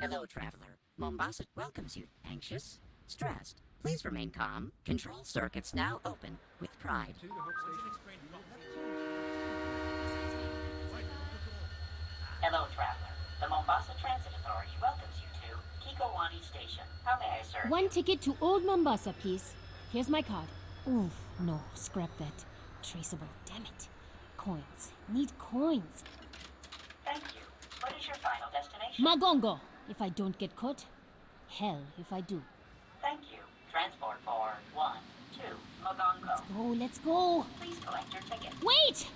Hello, traveler. Mombasa welcomes you. Anxious? Stressed? Please remain calm. Control circuits now open with pride. Hello, traveler. The Mombasa Transit Authority welcomes you to Kikowani Station. How may I serve? One ticket to Old Mombasa, please. Here's my card. Ooh, no, scrap that. Traceable, damn it. Coins. Need coins. Thank you. What is your final destination? Magongo, if I don't get caught. Hell, if I do. Thank you. Transport for 1, 2, Mogongo. Let's go. Please collect your ticket. Wait!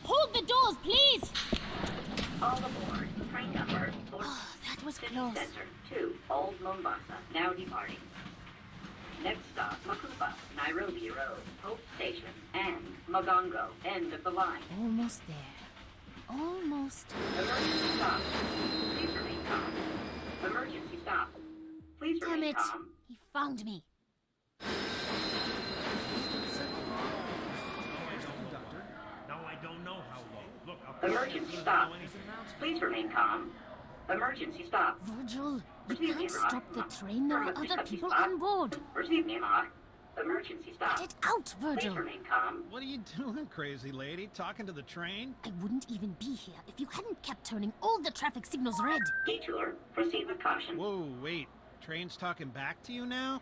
Hold the doors, please! All aboard. Train number 4. Oh, that was City close. Center to Old Mombasa, now departing. Next stop, Makupa, Nairobi Road, Hope Station, and Mogongo, end of the line. Almost there. Almost. Emergency stop. Please remain calm. Emergency stop. Please Damn remain it! calm. He found me. Now I don't know how long. Look, Emergency stop. Please remain calm. Emergency stop. Virgil, we Receive can't me, Rock. stop the train. There are other people on board. Receive me, Mark. Emergency stop. Get it out, Virgil. Please remain calm. What are you doing, crazy lady? Talking to the train? I wouldn't even be here if you hadn't kept turning all the traffic signals red. Detour. Proceed with caution. Whoa, wait. Train's talking back to you now?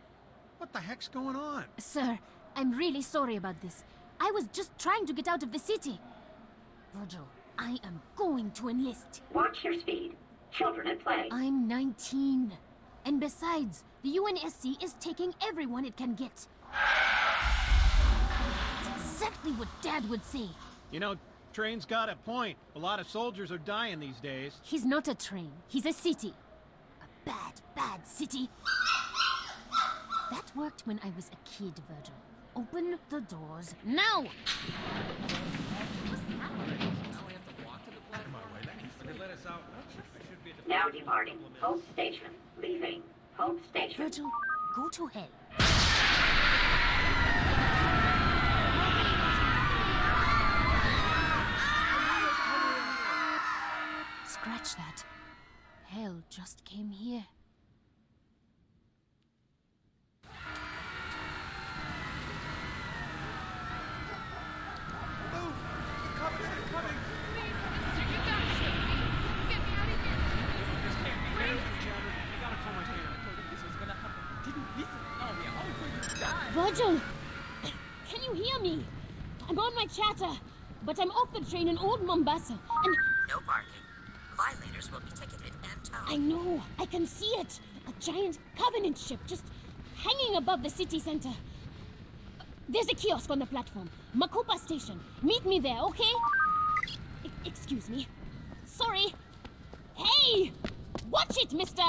What the heck's going on? Sir, I'm really sorry about this. I was just trying to get out of the city. Virgil, I am going to enlist. Watch your speed. Children at play. I'm 19. And besides, the UNSC is taking everyone it can get. It's exactly what Dad would say. You know, train's got a point. A lot of soldiers are dying these days. He's not a train. He's a city. A bad, bad city. That worked when I was a kid, Virgil. Open the doors now! Now departing. Hope Station. Leaving. Hope Station. Virgil, go to hell. Scratch that. Hell just came here. Virgil! Can you hear me? I'm on my chatter, but I'm off the train in Old Mombasa, and... No parking. Violators will be ticketed and towed. I know, I can see it! A giant Covenant ship just hanging above the city center. There's a kiosk on the platform. Makupa Station. Meet me there, okay? Excuse me. Sorry. Hey! Watch it, mister!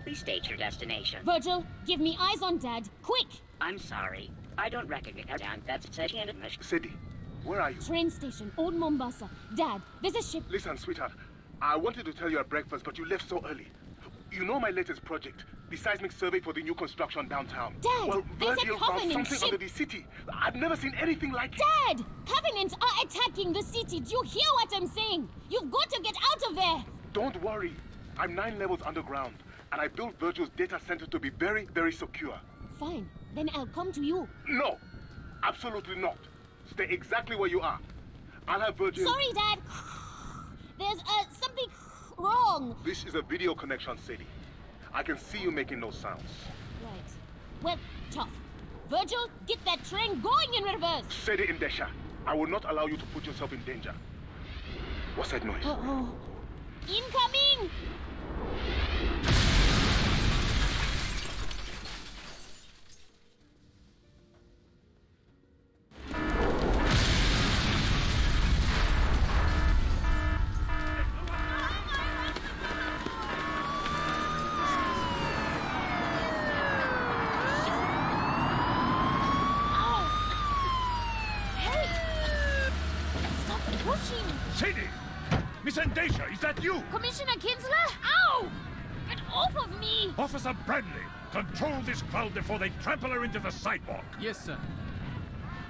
Please state your destination. Virgil, give me eyes on Dad, quick! I'm sorry. I don't recognize that. That's Sadie. Sadie, where are you? Train station, Old Mombasa. Dad, there's a ship. Listen, sweetheart. I wanted to tell you at breakfast, but you left so early. You know my latest project, the seismic survey for the new construction downtown. Dad, well, there's a Vergil found Covenant something ship. under the city. I've never seen anything like it. Dad! Covenants are attacking the city. Do you hear what I'm saying? You've got to get out of there! Don't worry. I'm 9 levels underground, and I built Vergil's data center to be very, very secure. Fine. Then I'll come to you. No, absolutely not. Stay exactly where you are. I'll have Vergil... Sorry, Dad. There's, something wrong. This is a video connection, Sadie. I can see you making those sounds. Right. Well, tough. Virgil, get that train going in reverse. Sadie Indesha, I will not allow you to put yourself in danger. What's that noise? Uh-oh. Incoming! Sadie! Miss Endesha, is that you? Commissioner Kinsler? Ow! Get off of me! Officer Bradley, control this crowd before they trample her into the sidewalk. Yes, sir.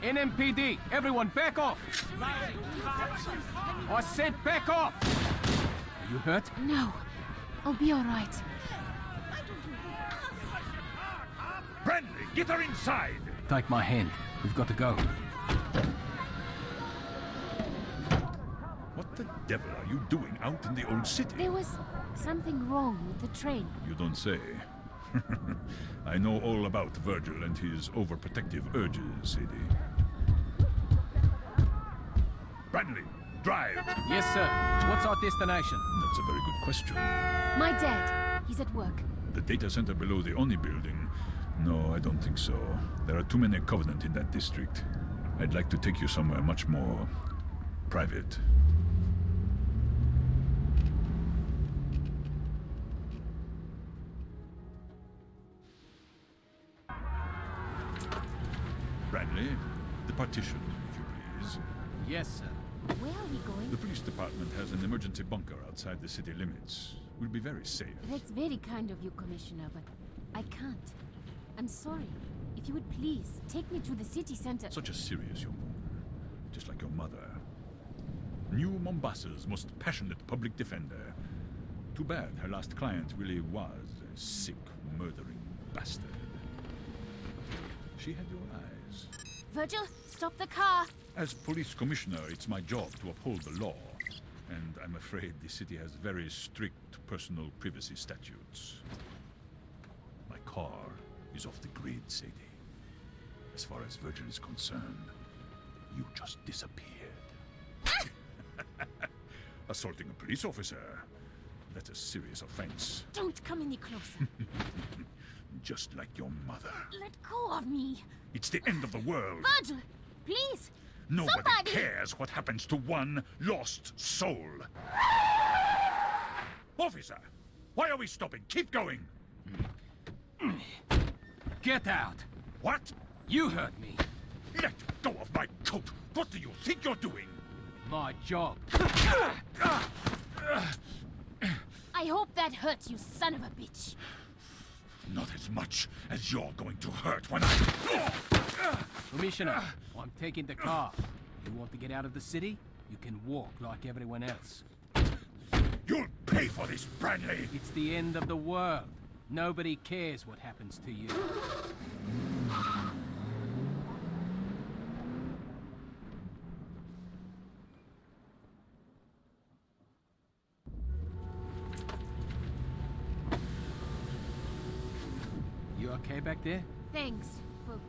NMPD, everyone back off! I said back off! You hurt? No, I'll be all right. Bradley, get her inside! Take my hand. We've got to go. What the devil are you doing out in the old city? There was something wrong with the train. You don't say. I know all about Vergil and his overprotective urges, Sadie. Bradley, drive! Yes, sir. What's our destination? That's a very good question. My dad, he's at work. The data center below the Oni building? No, I don't think so. There are too many Covenant in that district. I'd like to take you somewhere much more private. Bradley, the partition, if you please. Yes, sir. Where are we going? The police department has an emergency bunker outside the city limits. We'll be very safe. That's very kind of you, Commissioner, but I can't. I'm sorry. If you would please, take me to the city center. Such a serious young woman, just like your mother. New Mombasa's most passionate public defender. Too bad her last client really was a sick, murdering bastard. She had your eyes. Vergil, stop the car! As police commissioner, it's my job to uphold the law. And I'm afraid the city has very strict personal privacy statutes. My car is off the grid, Sadie. As far as Vergil is concerned, you just disappeared. Assaulting a police officer. That's a serious offense. Don't come any closer. Just like your mother. Let go of me. It's the end of the world. Vergil, please. Nobody Somebody! cares what happens to one lost soul. Officer, why are we stopping? Keep going. Get out! What? You hurt me. Let go of my coat. What do you think you're doing? My job. I hope that hurts, you son of a bitch. Not as much as you're going to hurt when I... Commissioner, I'm taking the car. You want to get out of the city? You can walk like everyone else. You'll pay for this, Bradley. It's the end of the world. Nobody cares what happens to you. You okay back there? Thanks for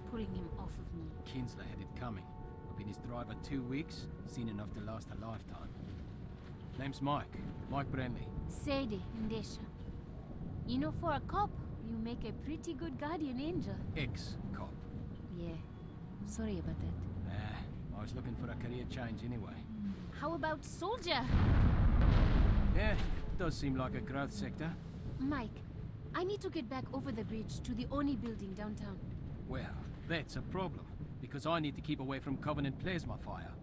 pulling him off of me. Kinsler had it coming. I've been his driver 2 weeks, seen enough to last a lifetime. Name's Mike. Mike Brenly. Sadie and Desha. You know, for a cop, you make a pretty good guardian angel. Ex-cop. Yeah. Sorry about that. I was looking for a career change anyway. How about soldier? Yeah, does seem like a growth sector. Mike, I need to get back over the bridge to the Oni building downtown. Well, that's a problem, because I need to keep away from Covenant plasma fire.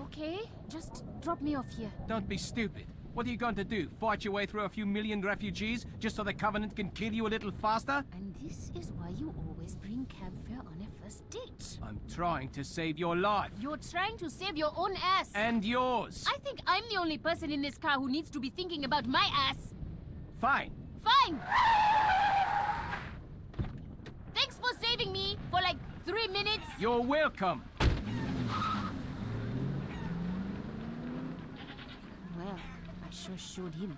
Okay, just drop me off here. Don't be stupid. What are you going to do? Fight your way through a few million refugees just so the Covenant can kill you a little faster? And this is why you always bring cab fare on a first date. I'm trying to save your life. You're trying to save your own ass. And yours. I think I'm the only person in this car who needs to be thinking about my ass. Fine. Fine! Thanks for saving me for like 3 minutes. You're welcome. Well, I sure showed him.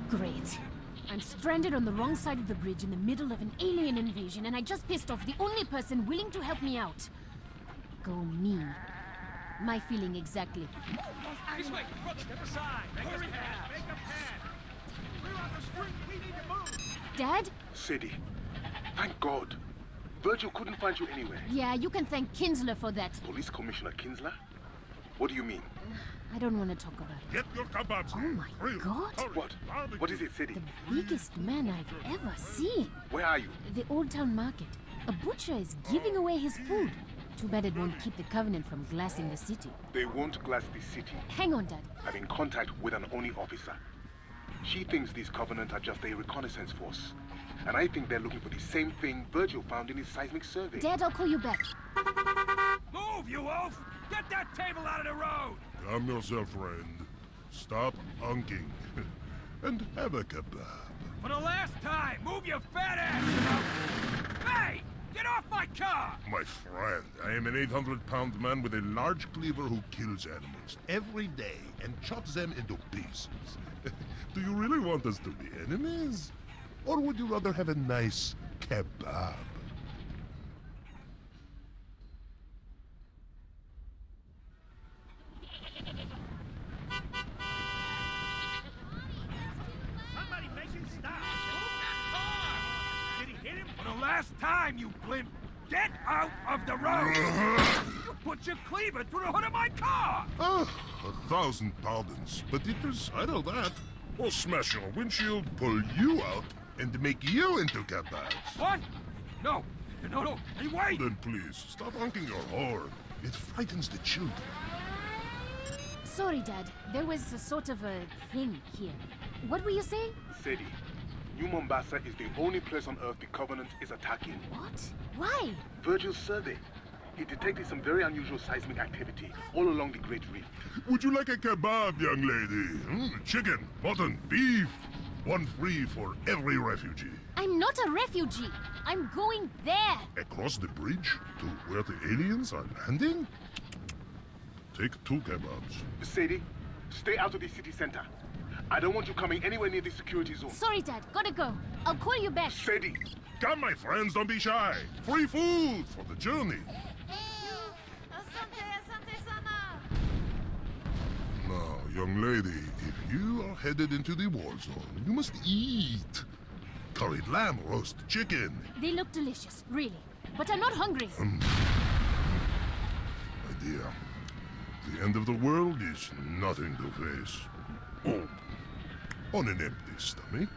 Great. I'm stranded on the wrong side of the bridge in the middle of an alien invasion, and I just pissed off the only person willing to help me out. Go me. My feeling exactly. This way! Step aside! Make a path! Make a path! We're on the street! We need to move! Dad? Sadie, thank God. Vergil couldn't find you anywhere. Yeah, you can thank Kinsler for that. Police Commissioner Kinsler? What do you mean? I don't want to talk about it. Get your kebabs. Oh my God. What? What is it, Sadie? The biggest man I've ever seen. Where are you? The Old Town Market. A butcher is giving away his food. Too bad it won't keep the Covenant from glassing the city. They won't glass the city. Hang on, Dad. I'm in contact with an Oni officer. She thinks these Covenant are just a reconnaissance force. And I think they're looking for the same thing Vergil found in his seismic survey. Dad, I'll call you back. Move, you wolf! Get that table out of the road! Calm yourself, friend. Stop unking. And have a kebab. For the last time, move your fat ass! Hey! Get off my car! My friend, I am an 800-pound man with a large cleaver who kills animals every day and chops them into pieces. Do you really want us to be enemies? Or would you rather have a nice kebab? Somebody make him stop! Move that car! Did he hit him? For the last time, you blimp! Get out of the road! You put your cleaver through the hood of my car! Ah, 1,000 pardons, but if you settle that, we'll smash your windshield, pull you out, and make you into kebabs. What? No! No! Hey, wait! Then please, stop honking your horn. It frightens the children. Sorry, Dad. There was a sort of a thing here. What were you saying? Sadie, New Mombasa is the only place on Earth the Covenant is attacking. What? Why? Vergil's survey. He detected some very unusual seismic activity all along the Great Reef. Would you like a kebab, young lady? Chicken, mutton, beef. One free for every refugee. I'm not a refugee. I'm going there. Across the bridge to where the aliens are landing? Take 2 kebabs. Sadie, stay out of the city center. I don't want you coming anywhere near the security zone. Sorry, Dad. Gotta go. I'll call you back. Sadie! Come, my friends, don't be shy. Free food for the journey. Now, young lady, if you are headed into the war zone, you must eat. Curried lamb, roast chicken. They look delicious, really. But I'm not hungry. My dear, the end of the world is nothing to face. Oh, on an empty stomach.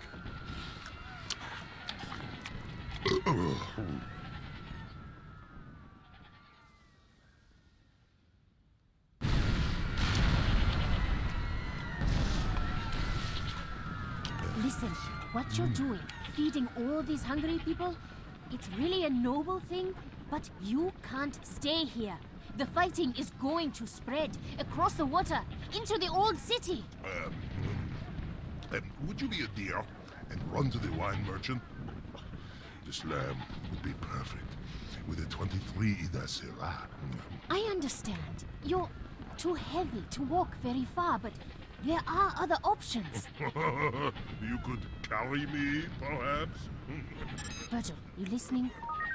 Listen, what you're doing, feeding all these hungry people, it's really a noble thing, but you can't stay here. The fighting is going to spread across the water into the old city. Would you be a dear and run to the wine merchant? This lamb would be perfect with a 23 Ida Syrah. I understand. You're too heavy to walk very far, but there are other options. You could carry me, perhaps? Vergil, you listening?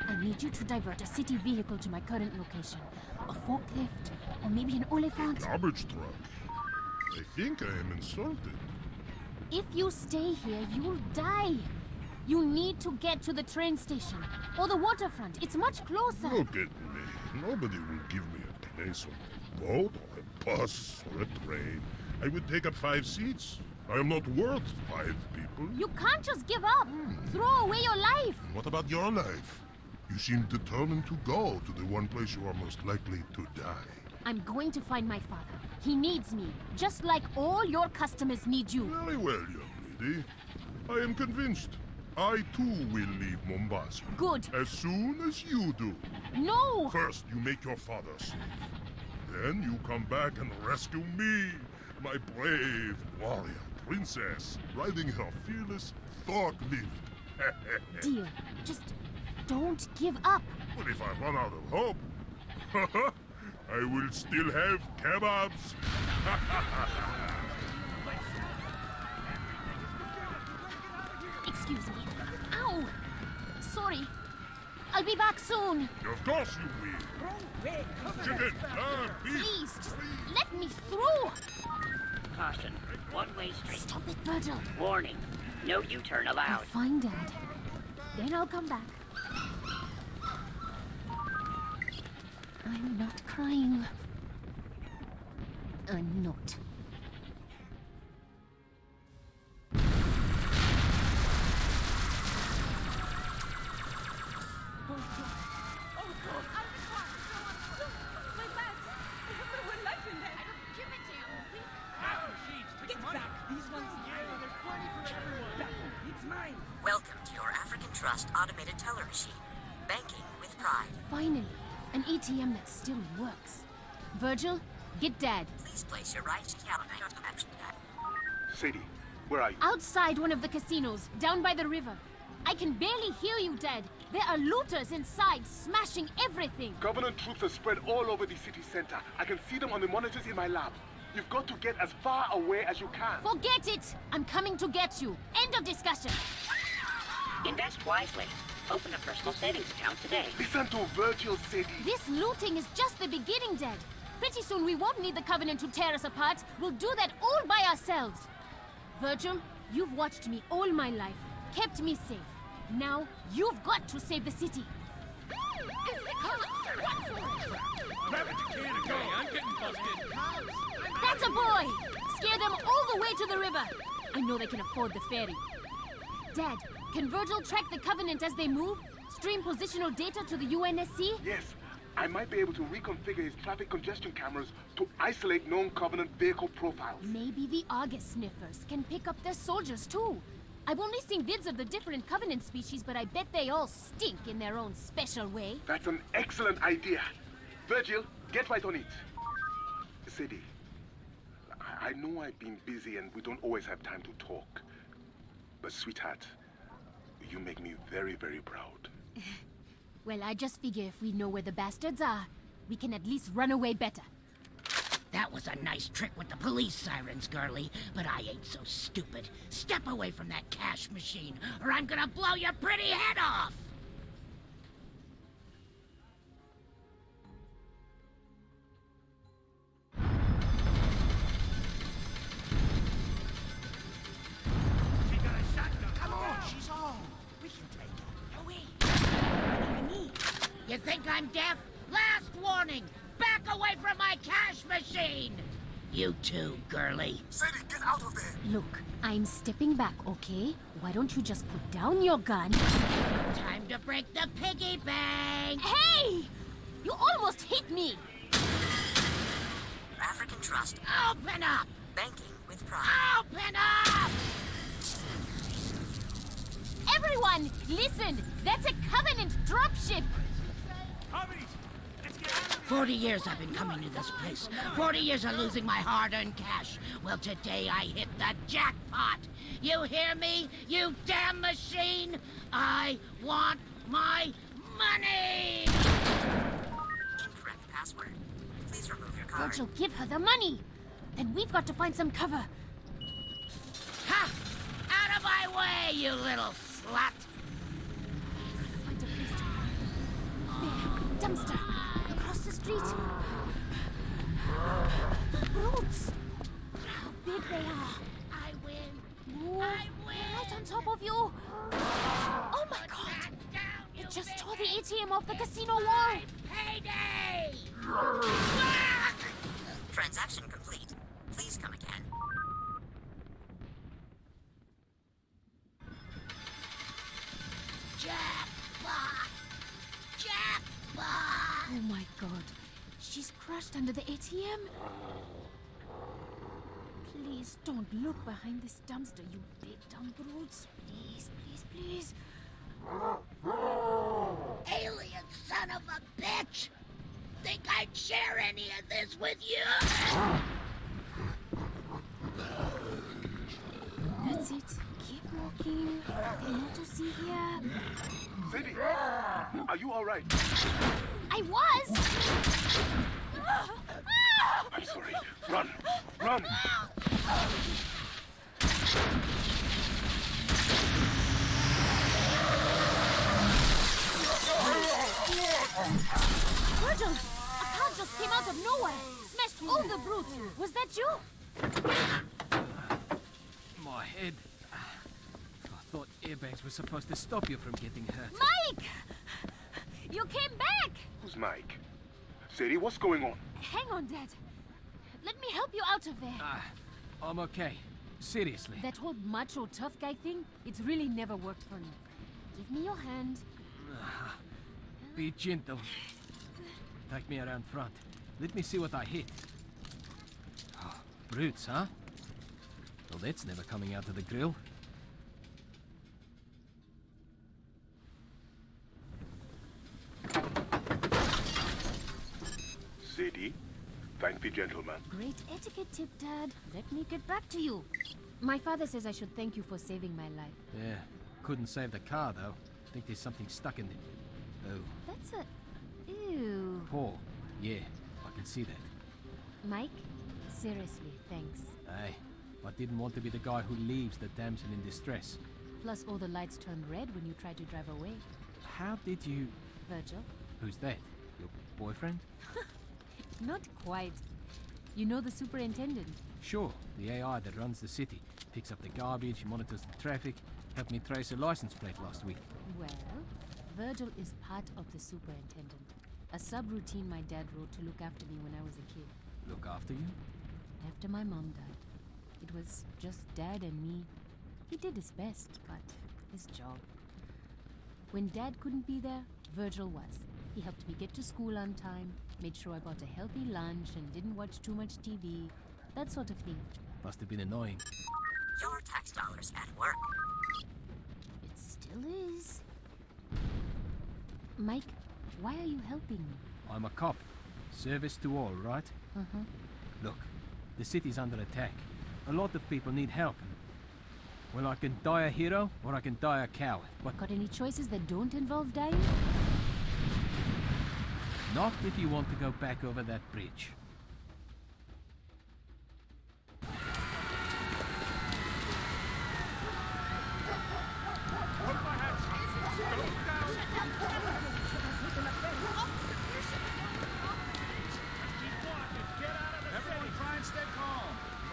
I need you to divert a city vehicle to my current location. A forklift, or maybe an Oliphant. Garbage truck. I think I am insulted. If you stay here, you'll die. You need to get to the train station or the waterfront. It's much closer. Look at me. Nobody will give me a place on a boat or a bus or a train. I would take up 5 seats. I am not worth 5 people. You can't just give up. Throw away your life. What about your life? You seem determined to go to the one place you are most likely to die. I'm going to find my father. He needs me, just like all your customers need you. Very well, young lady. I am convinced. I too will leave Mombasa. Good. As soon as you do. No! First, you make your father safe. Then you come back and rescue me, my brave warrior princess, riding her fearless forklift. Deal. Just don't give up. But if I run out of hope, I will still have kebabs. Excuse me. Ow! Sorry. I'll be back soon. Of course you will. Chicken, beef. Please, just let me through. Caution. One-way street. Stop it, Vergil. Warning. No U-turn I'll allowed. find Dad. Then I'll come back. I'm not crying. I'm not. Welcome to your African Trust automated teller machine. Banking with pride. Finally, An ATM that still works. Virgil, get Dad. Please place your right camera. Sadie, where are you? Outside one of the casinos, down by the river. I can barely hear you, Dad. There are looters inside, smashing everything. Covenant troops are spread all over the city center. I can see them on the monitors in my lab. You've got to get as far away as you can. Forget it! I'm coming to get you. End of discussion. Invest wisely. Open a personal savings account today. Listen to Vergil, Sadie. This looting is just the beginning, Dad. Pretty soon we won't need the Covenant to tear us apart. We'll do that all by ourselves. Virgil, you've watched me all my life, kept me safe. Now, you've got to save the city. That's a boy! Scare them all the way to the river. I know they can afford the ferry. Dad, can Vergil track the Covenant as they move? Stream positional data to the UNSC? Yes, I might be able to reconfigure his traffic congestion cameras to isolate known Covenant vehicle profiles. Maybe the August sniffers can pick up their soldiers too. I've only seen vids of the different Covenant species, but I bet they all stink in their own special way. That's an excellent idea. Vergil, get right on it. Sadie, I know I've been busy and we don't always have time to talk. But sweetheart, you make me very, very proud. Well, I just figure if we know where the bastards are, we can at least run away better. That was a nice trick with the police sirens, girlie, but I ain't so stupid. Step away from that cash machine, or I'm gonna blow your pretty head off! She got a shotgun. Come on, she's home. We can take her. No, wait. You think I'm deaf? Last warning! Back away from my cash machine! You too, girlie. Sadie, get out of there! Look, I'm stepping back, okay? Why don't you just put down your gun? Time to break the piggy bank! Hey! You almost hit me! African Trust. Open up! Banking with pride. Open up! Everyone, listen! That's a Covenant dropship! Hurry! Let's get out of here. 40 years I've been coming to this place. 40 years of losing my hard-earned cash. Well, today I hit the jackpot. You hear me, you damn machine? I want my money! Incorrect password. Please remove your card. Virgil, give her the money! Then we've got to find some cover. Ha! Out of my way, you little slut! Find a place to hide. There, dumpster. Across the street. Brutes! How big they are. I win. Move. I win. Right on top of you. Oh my Put god! that down, you It just big tore the head. ATM off the casino wall. Payday! Transaction complete. Please come again. Jackpot! Jackpot! Oh my god. She's crushed under the ATM. Please don't look behind this dumpster, you big dumb brutes. Please, please, please. Alien son of a bitch! Think I'd share any of this with you? That's it. Keep walking. Nothing more to see here. Sadie, are you all right? I was! I'm sorry. Run! Run! Virgil! A car just came out of nowhere! Smashed all the brutes! Was that you? My head. I thought airbags were supposed to stop you from getting hurt. Mike! You came back! Who's Mike? Sadie, what's going on? Hang on, Dad. Let me help you out of there. I'm okay. Seriously. That whole macho tough guy thing, it's really never worked for me. Give me your hand. Be gentle. Take me around front. Let me see what I hit. Oh, brutes, huh? Well, that's never coming out of the grill. Sadie. Thank the gentleman. Great etiquette tip, Dad. Let me get back to you. My father says I should thank you for saving my life. Yeah, couldn't save the car though. Think there's something stuck in it. Oh, That's a... Ew. Paul. Yeah, I can see that. Mike, seriously, thanks. Hey, I didn't want to be the guy who leaves the damsel in distress. Plus all the lights turned red when you tried to drive away. How did you... Vergil? Who's that? Your boyfriend? Not quite. You know the superintendent? Sure, the AI that runs the city. Picks up the garbage, monitors the traffic, helped me trace a license plate last week. Well, Vergil is part of the superintendent. A subroutine my dad wrote to look after me when I was a kid. Look after you? After my mom died. It was just Dad and me. He did his best, but his job. When Dad couldn't be there, Vergil was. He helped me get to school on time, made sure I got a healthy lunch and didn't watch too much TV, that sort of thing. Must have been annoying. Your tax dollars at work. It still is. Mike, why are you helping me? I'm a cop. Service to all, right? Uh-huh. Look, the city's under attack. A lot of people need help. Well, I can die a hero, or I can die a coward. What? Got any choices that don't involve dying? Not if you want to go back over that bridge. Everyone try and stay calm.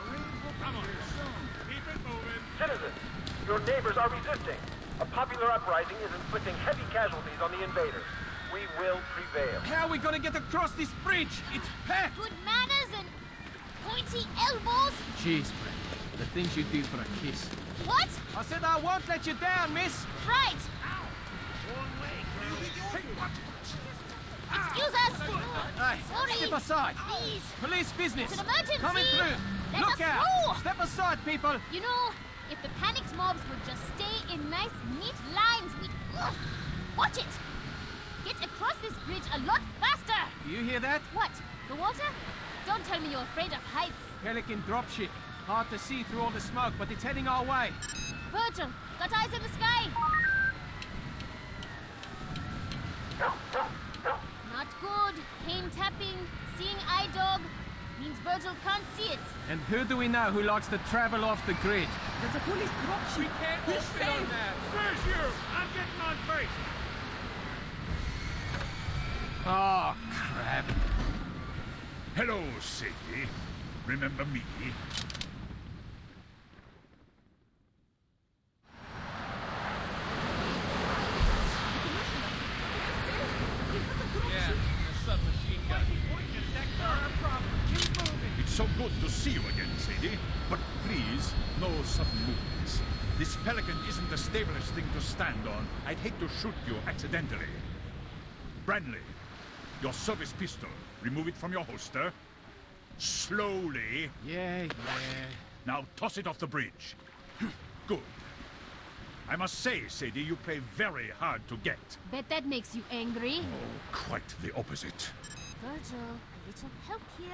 Marines will come here soon. Keep it moving. Citizens, your neighbors are resisting. A popular uprising is inflicting heavy casualties on the invaders. We will prevail. How are we gonna get across this bridge? It's packed! Good manners and pointy elbows? Jeez, Brett. The things you do for a kiss. What? I said I won't let you down, miss! Right! Ah! Excuse us! Hey, Sorry. step aside! Please! Police business! It's an emergency! Coming through! Let Look us out! through! Step aside, people! You know, if the panicked mobs would just stay in nice, neat lines, we'd... Ugh. Watch it! Get across this bridge a lot faster! Do you hear that? What? The water? Don't tell me you're afraid of heights. Pelican dropship. Hard to see through all the smoke, but it's heading our way. Vergil, got eyes in the sky! Not good. Cane tapping, seeing eye dog. Means Vergil can't see it. And who do we know who likes to travel off the grid? There's a police dropship. We can't all fit on that. Says you. I'm getting on face. Oh, crap. Hello, Sadie. Remember me? Yeah, the submachine gun. Not a problem. Keep moving. It's so good to see you again, Sadie. But please, no sudden movements. This Pelican isn't the stablest thing to stand on. I'd hate to shoot you accidentally. Branley, your service pistol. Remove it from your holster. Slowly. Yeah. Now toss it off the bridge. Good. I must say, Sadie, you play very hard to get. Bet that makes you angry. Oh, quite the opposite. Vergil, a little help here.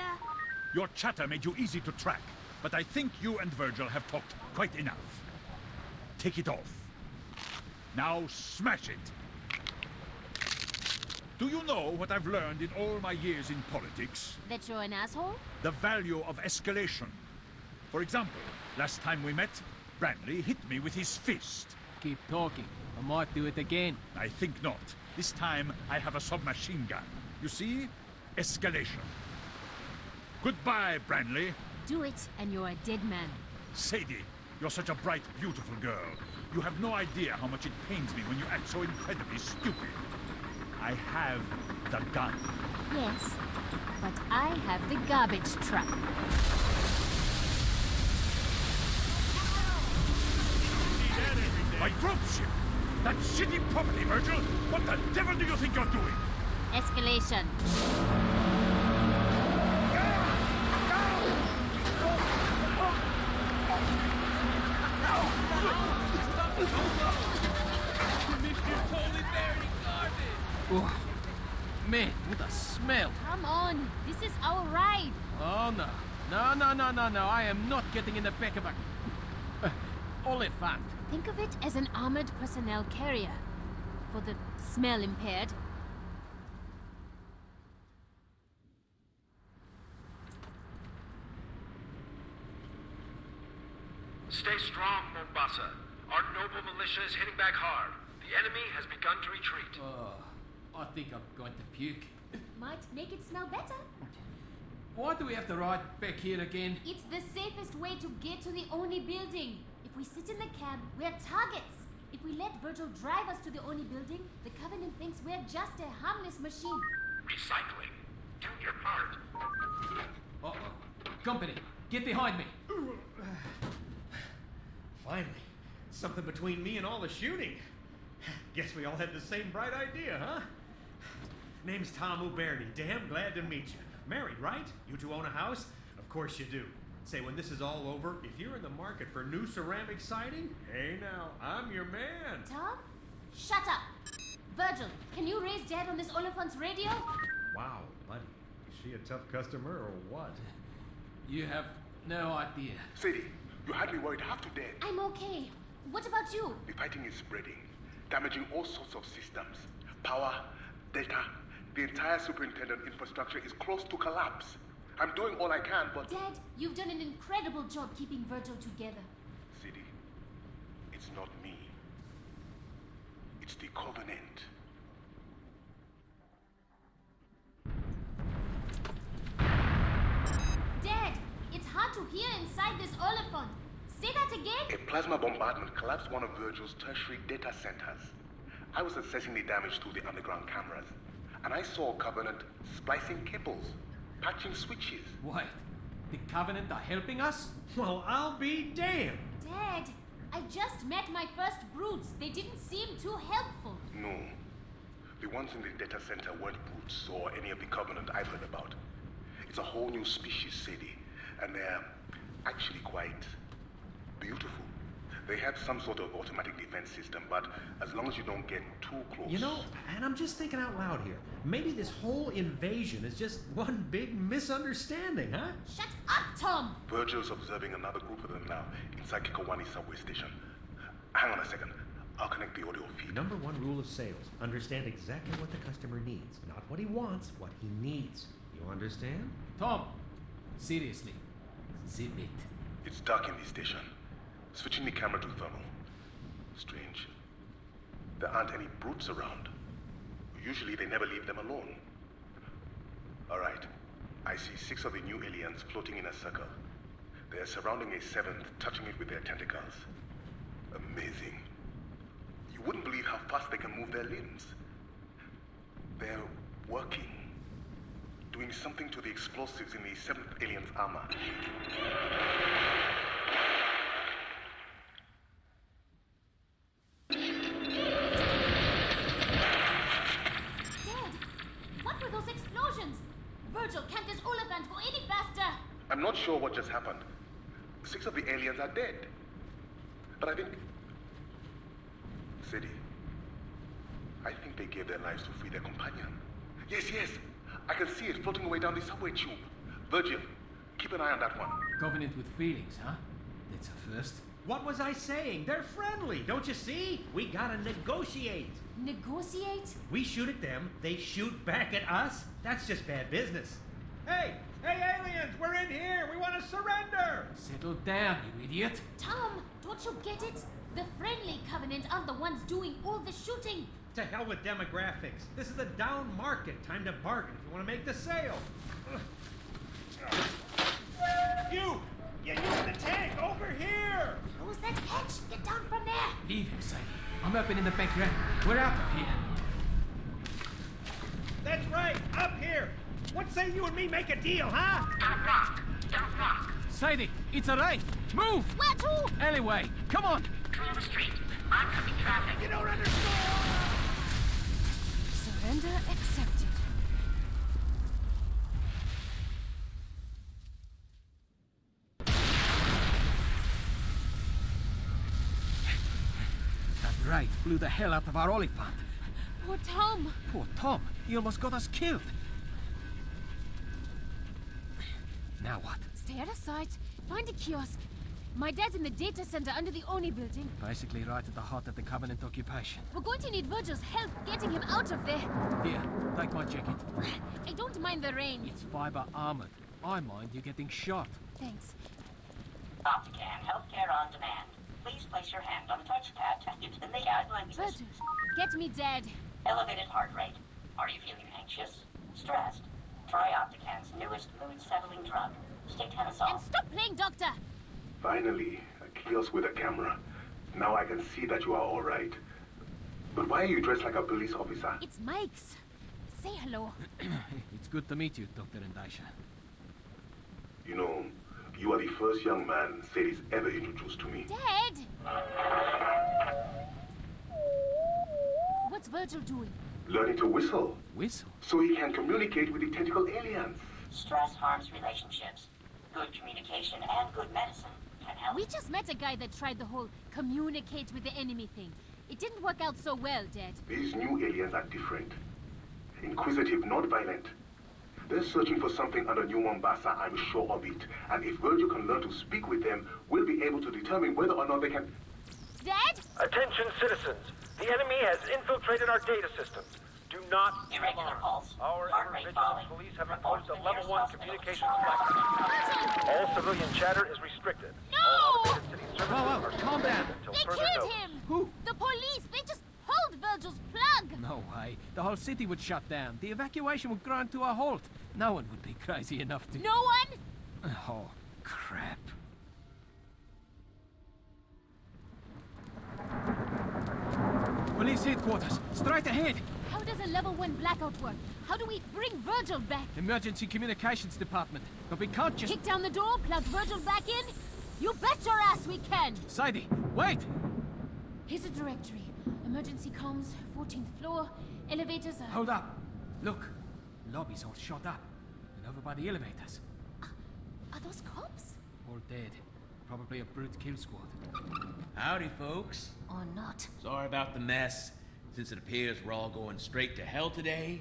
Your chatter made you easy to track, but I think you and Vergil have talked quite enough. Take it off. Now smash it. Do you know what I've learned in all my years in politics? That you're an asshole? The value of escalation. For example, last time we met, Branley hit me with his fist. Keep talking. I might do it again. I think not. This time I have a submachine gun. You see? Escalation. Goodbye, Branley. Do it, and you're a dead man. Sadie, you're such a bright, beautiful girl. You have no idea how much it pains me when you act so incredibly stupid. I have the gun. Yes, but I have the garbage truck. My dropship! That city property, Vergil! What the devil do you think you're doing? Escalation. Man, what a smell. Come on, this is our ride. Oh, no. No. I am not getting in the back of a... Oliphant. Think of it as an armored personnel carrier. For the smell impaired. Stay strong, Mombasa. Our noble militia is hitting back hard. The enemy has begun to retreat. Oh, I think I'm going to puke. Might make it smell better. Why do we have to ride back here again? It's the safest way to get to the Oni building. If we sit in the cab, we're targets. If we let Vergil drive us to the Oni building, the Covenant thinks we're just a harmless machine. Recycling. Do your part. Uh-oh. Company, get behind me. Finally, something between me and all the shooting. Guess we all had the same bright idea, huh? Name's Tom Uberti. Damn glad to meet you. Married, right? You two own a house? Of course you do. Say, when this is all over, if you're in the market for new ceramic siding, hey now, I'm your man. Tom? Shut up! Vergil, can you raise Dad on this Oliphant's radio? Wow, buddy. Is she a tough customer or what? You have no idea. Sadie, you had me worried half to death. I'm okay. What about you? The fighting is spreading, damaging all sorts of systems. Power, data, the entire Superintendent infrastructure is close to collapse. I'm doing all I can, but... Dad, you've done an incredible job keeping Vergil together. Sadie, it's not me. It's the Covenant. Dad, it's hard to hear inside this Oliphant. Say that again? A plasma bombardment collapsed one of Vergil's tertiary data centers. I was assessing the damage through the underground cameras, and I saw Covenant splicing cables, patching switches. Wait, the Covenant are helping us? Well, I'll be damned. Dad, I just met my first brutes. They didn't seem too helpful. No. The ones in the data center weren't brutes or any of the Covenant I've heard about. It's a whole new species, Sadie, and they're actually quite beautiful. They have some sort of automatic defense system, but as long as you don't get too close... You know, and I'm just thinking out loud here. Maybe this whole invasion is just one big misunderstanding, huh? Shut up, Tom! Vergil's observing another group of them now inside Kikowani subway station. Hang on a second. I'll connect the audio feed. Number one rule of sales. Understand exactly what the customer needs. Not what he wants, what he needs. You understand? Tom, seriously, zip it. It's dark in the station. Switching the camera to thermal. Strange. There aren't any brutes around. Usually they never leave them alone. Alright. I see 6 of the new aliens floating in a circle. They're surrounding a 7th, touching it with their tentacles. Amazing. You wouldn't believe how fast they can move their limbs. They're working. Doing something to the explosives in the 7th alien's armor. Vergil, can't this Oliphant go any faster? I'm not sure what just happened. 6 of the aliens are dead. But I think... Sadie, I think they gave their lives to free their companion. Yes, I can see it floating away down the subway tube. Vergil, keep an eye on that one. Covenant with feelings, huh? That's a first. What was I saying? They're friendly, don't you see? We gotta negotiate. Negotiate? We shoot at them, they shoot back at us. That's just bad business. Hey, aliens, we're in here. We want to surrender. Settle down, you idiot. Tom, don't you get it? The friendly Covenant aren't the ones doing all the shooting. To hell with demographics. This is a down market. Time to bargain if you want to make the sale. You in the tank, over here! Close that hatch. Get down from there. Leave him, Sadie. I'm up and in the background. We're out of here. That's right, up here. What say you and me make a deal, huh? Don't rock. Sadie, it's a race. Move! Where to? Alleyway, come on! Clear the street. Oncoming traffic. You don't understand! Surrender accepted. That race blew the hell out of our Oliphant. Poor Tom. Poor Tom. He almost got us killed. Now what? Stay out of sight. Find a kiosk. My dad's in the data center under the Oni building. Basically right at the heart of the Covenant occupation. We're going to need Vergil's help getting him out of there. Here, take my jacket. I don't mind the rain. It's fiber armored. I mind you getting shot. Thanks. Optican, healthcare on demand. Please place your hand on the touchpad to enter the guidelines. Vergil, get me dead. Elevated heart rate. Are you feeling anxious? Stressed? Try Optican's newest mood-settling drug, Stetanazol. And stop playing doctor. Finally, a kiosk with a camera. Now I can see that you are all right. But why are you dressed like a police officer? It's Mike's. Say hello. It's good to meet you, Dr. Endasha. You know, you are the first young man Sadie's ever introduced to me. Dad! What's Vergil doing? Learning to whistle, Whistle? so he can communicate with the tentacle aliens. Stress harms relationships. Good communication and good medicine can help. We just met a guy that tried the whole communicate with the enemy thing. It didn't work out so well, Dad. These new aliens are different. Inquisitive, not violent. They're searching for something under New Mombasa, I'm sure of it. And if Vergil can learn to speak with them, we'll be able to determine whether or not they can... Dad? Attention, citizens. The enemy has infiltrated our data systems. Do not Irregular pulse. Our Heart rate Vergil falling. police have Report imposed a to level nearest 1 hospital. communications blackout. All civilian chatter is restricted. No! All automated city services Whoa, are calm suspended down. until They further killed notice. him! Who? The police! They just pulled Vergil's plug! No way. The whole city would shut down. The evacuation would grind to a halt. No one would be crazy enough to... No one? Oh, crap. Police headquarters, straight ahead. How does a level 1 blackout work? How do we bring Vergil back? Emergency communications department. But we can't just... Kick down the door, plug Vergil back in? You bet your ass we can! Sadie, wait! Here's a directory. Emergency comms, 14th floor, elevators are... Hold up. Look, lobby's all shot up. And over by the elevators. Are those cops? All dead. Probably a brute kill squad. Howdy, folks. Or not? Sorry about the mess. Since it appears we're all going straight to hell today,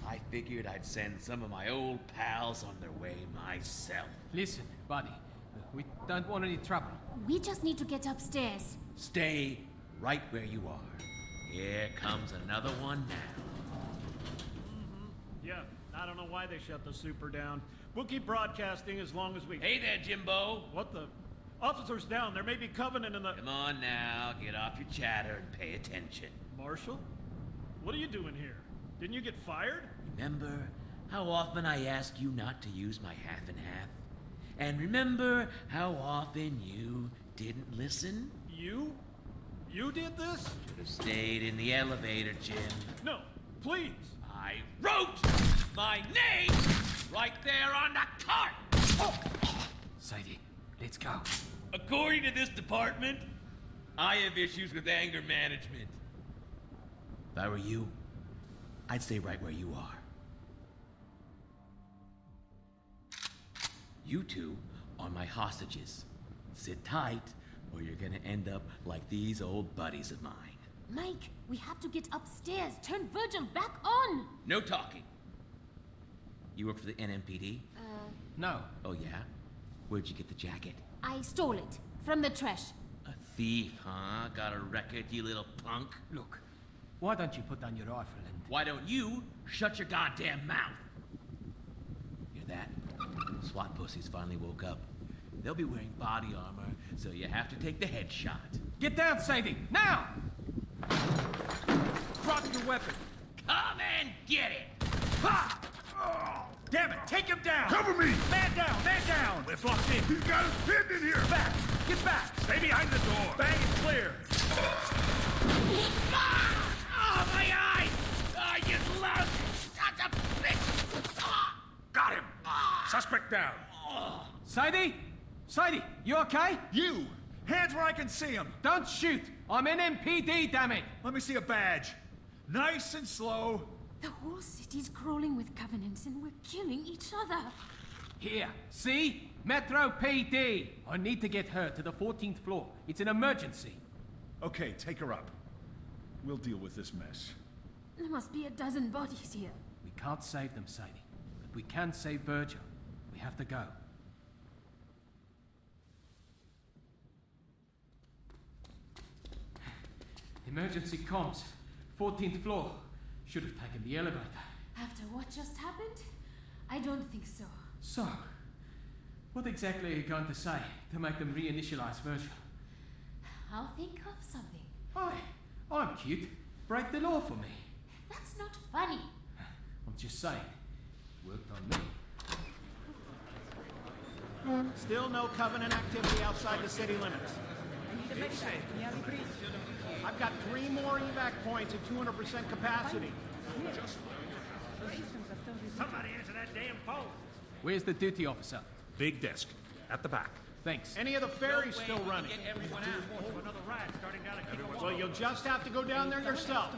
I figured I'd send some of my old pals on their way myself. Listen, buddy. We don't want any trouble. We just need to get upstairs. Stay right where you are. Here comes another one now. Yeah, I don't know why they shut the super down. We'll keep broadcasting as long as we... Hey there, Jimbo. What the... Officers down. There may be Covenant in the... Come on now, get off your chatter and pay attention. Marshal? What are you doing here? Didn't you get fired? Remember how often I ask you not to use my half and half? And remember how often you didn't listen? You? You did this? Should have stayed in the elevator, Jim. No, please. I wrote my name right there on the cart! Sadie, let's go. According to this department, I have issues with anger management. If I were you, I'd stay right where you are. You two are my hostages. Sit tight, or you're gonna end up like these old buddies of mine. Mike, we have to get upstairs. Turn Vergil back on. No talking. You work for the NMPD? No. Oh yeah? Where'd you get the jacket? I stole it from the trash. A thief, huh? Got a record, you little punk? Look, why don't you put down your rifle and... Why don't you shut your goddamn mouth? Hear that? SWAT pussies finally woke up. They'll be wearing body armor, so you have to take the headshot. Get down, Sadie! Now! Drop your weapon! Come and get it! Ha! Oh, damn it, take him down! Cover me! Man down, man down! We're blocked in. He's got us pinned in here! Back! Get back! Stay behind the door! Bang is clear! Ah! Oh, my eyes! Ah, you lousy sons of bitch! Ah! Got him! Suspect down! Sadie? Sadie, you okay? You! Hands where I can see him! Don't shoot! I'm NMPD, damn it! Let me see a badge. Nice and slow. The whole city's crawling with covenants and we're killing each other. Here, see? Metro PD! I need to get her to the 14th floor. It's an emergency. Okay, take her up. We'll deal with this mess. There must be a dozen bodies here. We can't save them, Sadie. But we can save Vergil. We have to go. Emergency comms. 14th floor. Should have taken the elevator. After what just happened? I don't think so. So, what exactly are you going to say to make them reinitialize Vergil? I'll think of something. Hi, I'm cute. Break the law for me. That's not funny. I'm just saying. It worked on me. Still no Covenant activity outside the city limits. I've got 3 more evac points at 200% capacity. Somebody answer that damn phone. Where's the duty officer? Big desk. At the back. Thanks. Any of the ferries still running? Everyone out. Another ride starting down at Well, you'll just have to go down there yourself.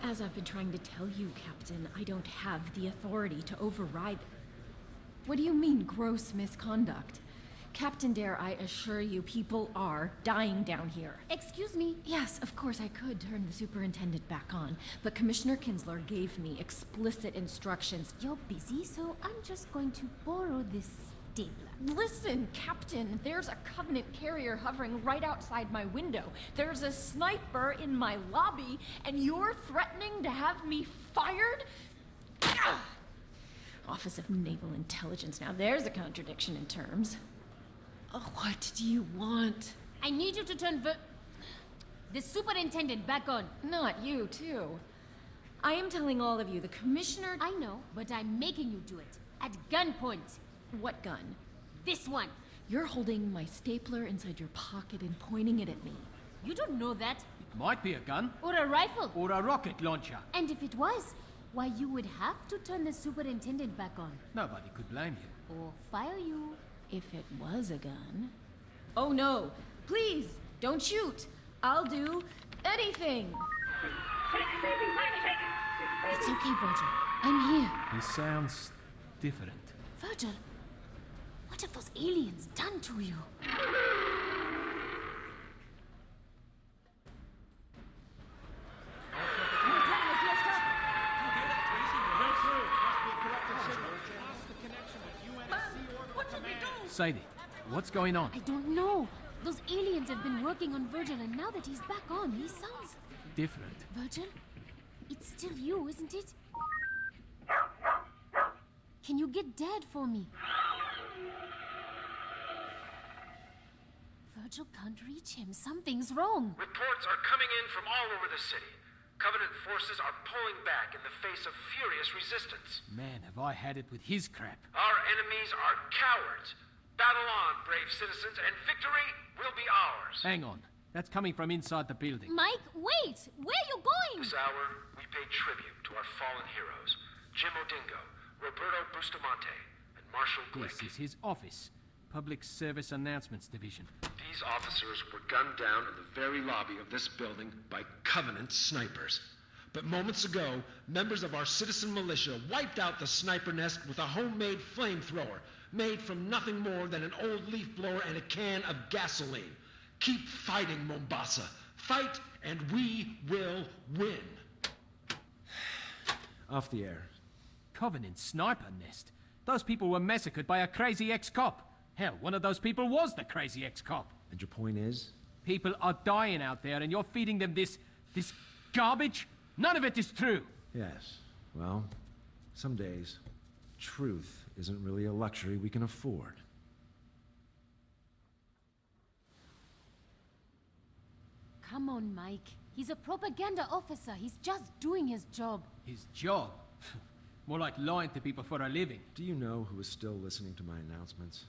As I've been trying to tell you, Captain, I don't have the authority to override. What do you mean, gross misconduct? Captain Dare, I assure you, people are dying down here. Excuse me? Yes, of course I could turn the superintendent back on, but Commissioner Kinsler gave me explicit instructions. You're busy, so I'm just going to borrow this stapler. Listen, Captain, there's a Covenant carrier hovering right outside my window. There's a sniper in my lobby, and you're threatening to have me fired? Ah! Office of Naval Intelligence. Now there's a contradiction in terms. Oh, what do you want? I need you to turn the superintendent back on. Not you, too. I am telling all of you, the commissioner... I know, but I'm making you do it. At gunpoint. What gun? This one. You're holding my stapler inside your pocket and pointing it at me. You don't know that. It might be a gun. Or a rifle. Or a rocket launcher. And if it was, why, you would have to turn the superintendent back on. Nobody could blame you. Or fire you. If it was a gun... Oh no! Please, don't shoot! I'll do anything! It's okay, Vergil. I'm here. He sounds different. Vergil, what have those aliens done to you? Sadie, what's going on? I don't know. Those aliens have been working on Vergil, and now that he's back on, he sounds... Different. Vergil? It's still you, isn't it? Can you get Dad for me? Vergil can't reach him. Something's wrong. Reports are coming in from all over the city. Covenant forces are pulling back in the face of furious resistance. Man, have I had it with his crap. Our enemies are cowards. Battle on, brave citizens, and victory will be ours. Hang on. That's coming from inside the building. Mike, wait! Where are you going? This hour, we pay tribute to our fallen heroes. Jim Odingo, Roberto Bustamante, and Marshall Glick. This is his office. Public Service Announcements Division. These officers were gunned down in the very lobby of this building by Covenant snipers. But moments ago, members of our citizen militia wiped out the sniper nest with a homemade flamethrower, made from nothing more than an old leaf blower and a can of gasoline. Keep fighting, Mombasa. Fight, and we will win. Off the air. Covenant sniper nest? Those people were massacred by a crazy ex-cop. Hell, one of those people was the crazy ex-cop. And your point is? People are dying out there, and you're feeding them this garbage? None of it is true. Yes. Well, some days, truth isn't really a luxury we can afford. Come on, Mike. He's a propaganda officer. He's just doing his job. His job? More like lying to people for a living. Do you know who is still listening to my announcements?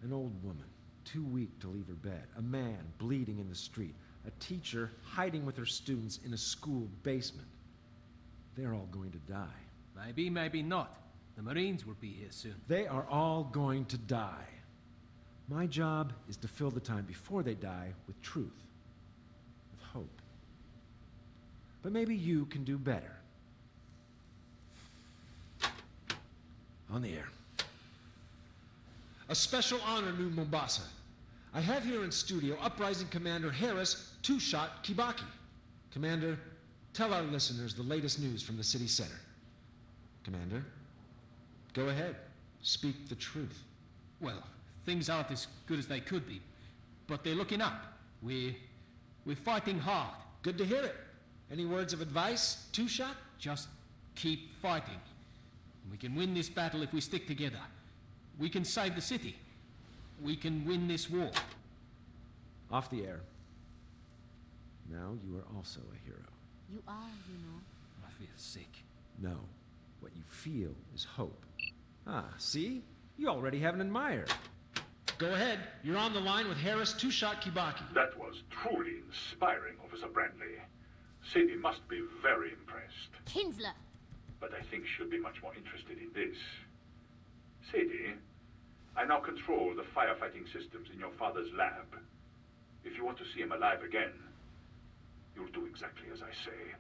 An old woman, too weak to leave her bed. A man bleeding in the street. A teacher hiding with her students in a school basement. They're all going to die. Maybe, maybe not. The Marines will be here soon. They are all going to die. My job is to fill the time before they die with truth, with hope. But maybe you can do better. On the air. A special honor, New Mombasa. I have here in studio Uprising Commander Harris Two-Shot Kibaki. Commander, Tell our listeners the latest news from the city center. Commander, go ahead. Speak the truth. Well, things aren't as good as they could be, but they're looking up. We're fighting hard. Good to hear it. Any words of advice, Two-Shot? Just keep fighting. We can win this battle if we stick together. We can save the city. We can win this war. Off the air. Now you are also a hero. You are, you know. I feel sick. No. What you feel is hope. Ah, see? You already have an admirer. Go ahead. You're on the line with Harris Two-Shot Kibaki. That was truly inspiring, Officer Brandley. Sadie must be very impressed. Kinsler! But I think she'll be much more interested in this. Sadie, I now control the firefighting systems in your father's lab. If you want to see him alive again, you'll do exactly as I say.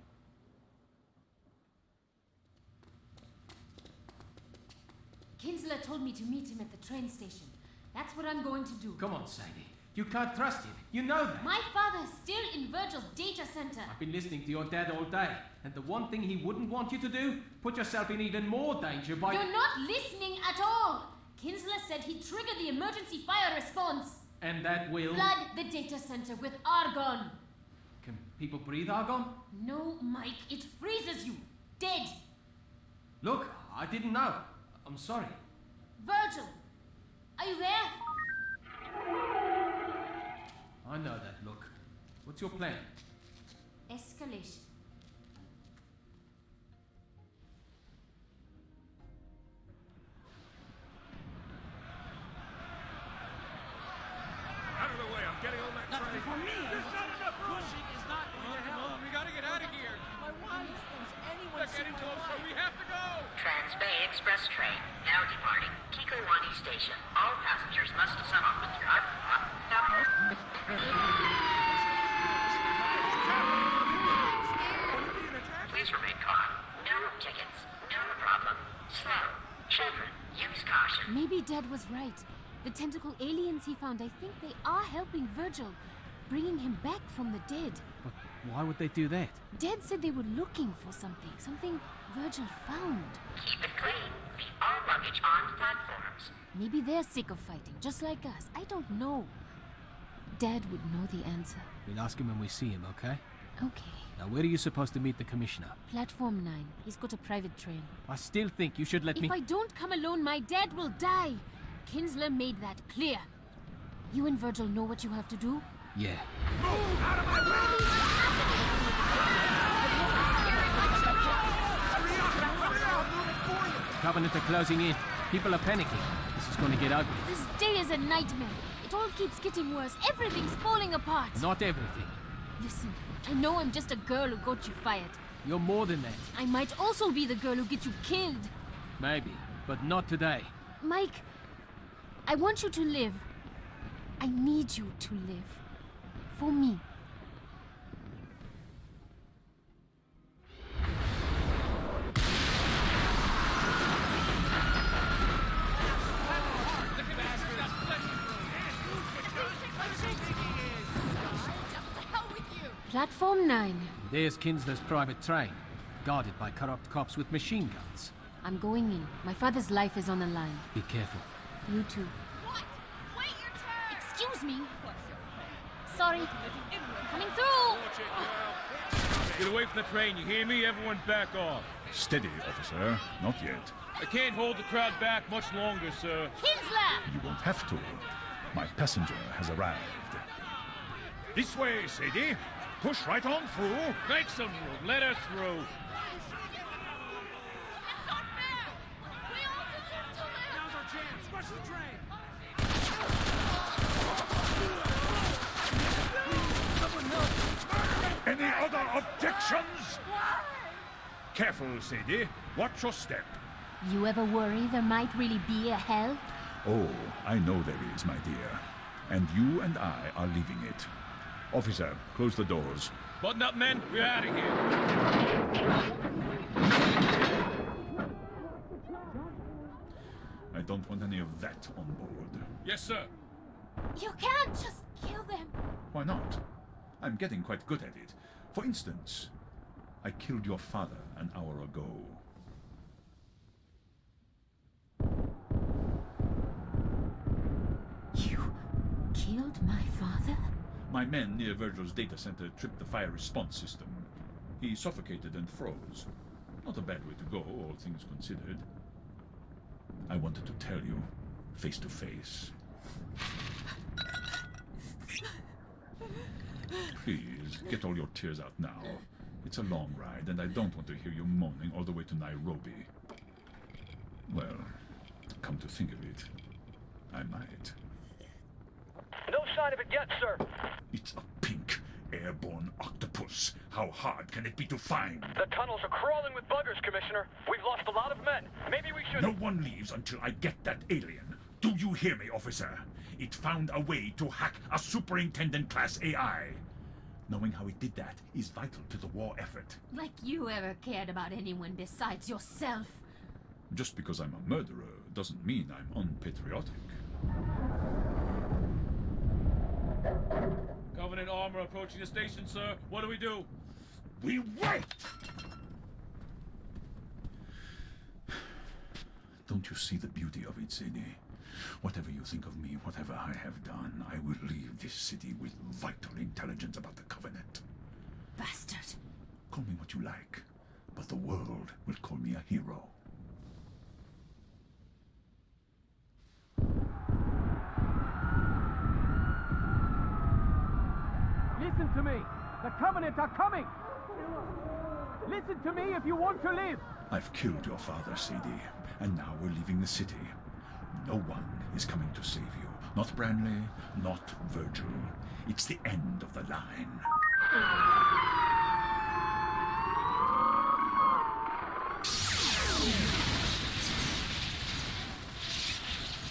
Kinsler told me to meet him at the train station. That's what I'm going to do. Come on, Sadie. You can't trust him. You know that. My father's still in Vergil's data center. I've been listening to your dad all day, and the one thing he wouldn't want you to do, put yourself in even more danger by... You're not listening at all! Kinsler said he'd trigger the emergency fire response. And that will... Flood the data center with argon. Can people breathe argon? No, Mike, it freezes you. Dead. Look, I didn't know. I'm sorry. Vergil, are you there? I know that look. What's your plan? Escalation. Out of the way, I'm getting on that train. Nothing for me. There's not enough room. Pushing is not going to help. We gotta get out of here. My wife thinks anyone They're getting closer. We have to go. Trans-Bay Express train, now departing Kikowani Station. All passengers must sum up with your Please remain calm. No tickets. No problem. Slow. Children, use caution. Maybe Dad was right. The tentacle aliens he found, I think they are helping Vergil, bringing him back from the dead. But why would they do that? Dad said they were looking for something Vergil found. Keep it clean. Leave all luggage on platforms. Maybe they're sick of fighting, just like us. I don't know. Dad would know the answer. We'll ask him when we see him, okay? Okay. Now, where are you supposed to meet the commissioner? Platform 9. He's got a private train. I still think you should let me... If I don't come alone, my dad will die. Kinsler made that clear. You and Vergil know what you have to do? Yeah. Move out of my way! Covenant are closing in. People are panicking. This is going to get ugly. This day is a nightmare. It all keeps getting worse. Everything's falling apart. Not everything. Listen, I know I'm just a girl who got you fired. You're more than that. I might also be the girl who gets you killed. Maybe, but not today. Mike, I want you to live. I need you to live. For me. Platform 9. There's Kinsler's private train, guarded by corrupt cops with machine guns. I'm going in. My father's life is on the line. Be careful. You too. What? Wait your turn! Excuse me. Sorry. Coming through! Get away from the train, you hear me? Everyone back off. Steady, officer. Not yet. I can't hold the crowd back much longer, sir. Kinsler! You won't have to. My passenger has arrived. This way, Sadie. Push right on through. Make some room. Let her through. It's not fair! We all deserve to live! Now's our chance. Rush the train. Any other objections? Careful, Sadie. Watch your step. You ever worry there might really be a hell? Oh, I know there is, my dear. And you and I are leaving it. Officer, close the doors. Button up, men. We're out of here. I don't want any of that on board. Yes, sir. You can't just kill them. Why not? I'm getting quite good at it. For instance, I killed your father an hour ago. You killed my father? My men near Vergil's data center tripped the fire response system. He suffocated and froze. Not a bad way to go, all things considered. I wanted to tell you, face to face. Please, get all your tears out now. It's a long ride, and I don't want to hear you moaning all the way to Nairobi. Well, come to think of it, I might. No sign of it yet, sir. It's a pink, airborne octopus. How hard can it be to find? The tunnels are crawling with buggers, Commissioner. We've lost a lot of men. Maybe we should... No one leaves until I get that alien. Do you hear me, officer? It found a way to hack a Superintendent-class AI. Knowing how it did that is vital to the war effort. Like you ever cared about anyone besides yourself. Just because I'm a murderer doesn't mean I'm unpatriotic. Covenant armor approaching the station, sir. What do we do? We wait! Don't you see the beauty of it, Sadie? Whatever you think of me, whatever I have done, I will leave this city with vital intelligence about the Covenant. Bastard. Call me what you like, but the world will call me a hero. Listen to me. The Covenant are coming. Listen to me if you want to live. I've killed your father, Sadie, and now we're leaving the city. No one is coming to save you. Not Branley, not Vergil. It's the end of the line.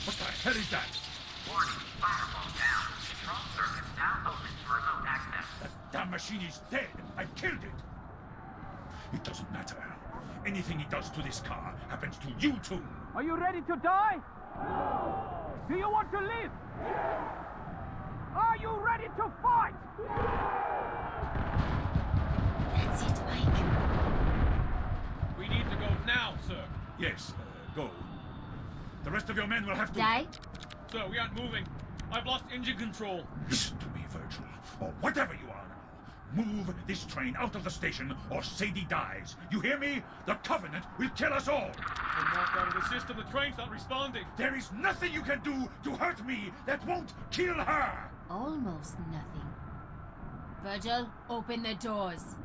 What the hell is that? Warning, firewall down. Control circuits now open to remote access. That damn machine is dead. I killed it. It doesn't matter. Anything it does to this car happens to you too. Are you ready to die? Do you want to live? Are you ready to fight? That's it, Mike. We need to go now, sir. Yes, go. The rest of your men will have to... Die? Sir, we aren't moving. I've lost engine control. Listen to me, Vergil, or whatever you are now. Move this train out of the station, or Sadie dies. You hear me? The Covenant will kill us all. I'm knocked out of the system. The train's not responding. There is nothing you can do to hurt me that won't kill her. Almost nothing. Vergil, open the doors.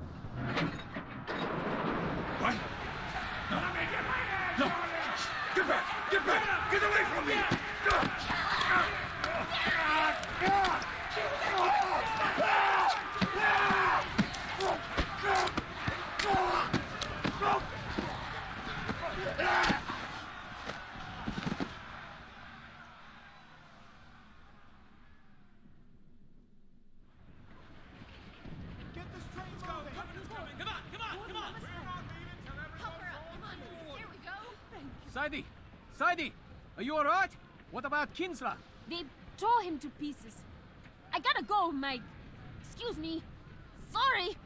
What? No. No. Get back! Get back! Get away from me! Sadie! Sadie! Are you alright? What about Kinsler? They tore him to pieces. I gotta go, Mike. Excuse me. Sorry.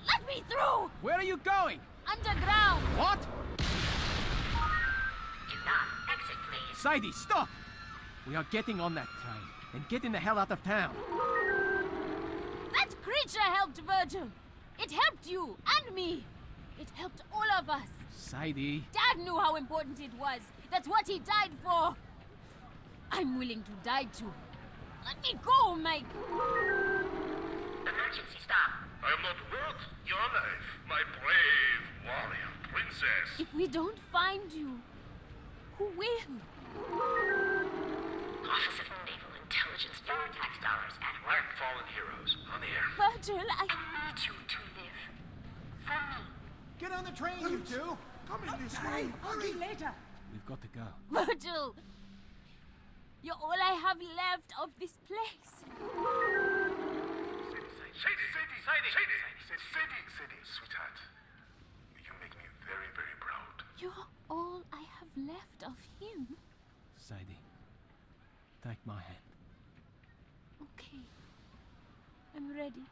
Let me through! Where are you going? Underground! What? Do not exit, please. Sadie, stop! We are getting on that train and getting the hell out of town. That creature helped Vergil. It helped you and me. It helped all of us. Sadie. Dad knew how important it was. That's what he died for. I'm willing to die too. Let me go, Mike. Emergency stop. I am not worth your life, my brave warrior princess. If we don't find you, who will? Office of Naval Intelligence, your tax dollars at work. Fallen heroes on the air. Vergil, I need you to live. For me. Get on the train, you two. Come in this way. Hurry later. We've got to go. Vergil, you're all I have left of this place. Sadie, sweetheart. You make me very, very proud. You're all I have left of him. Sadie, take my hand. Okay. I'm ready.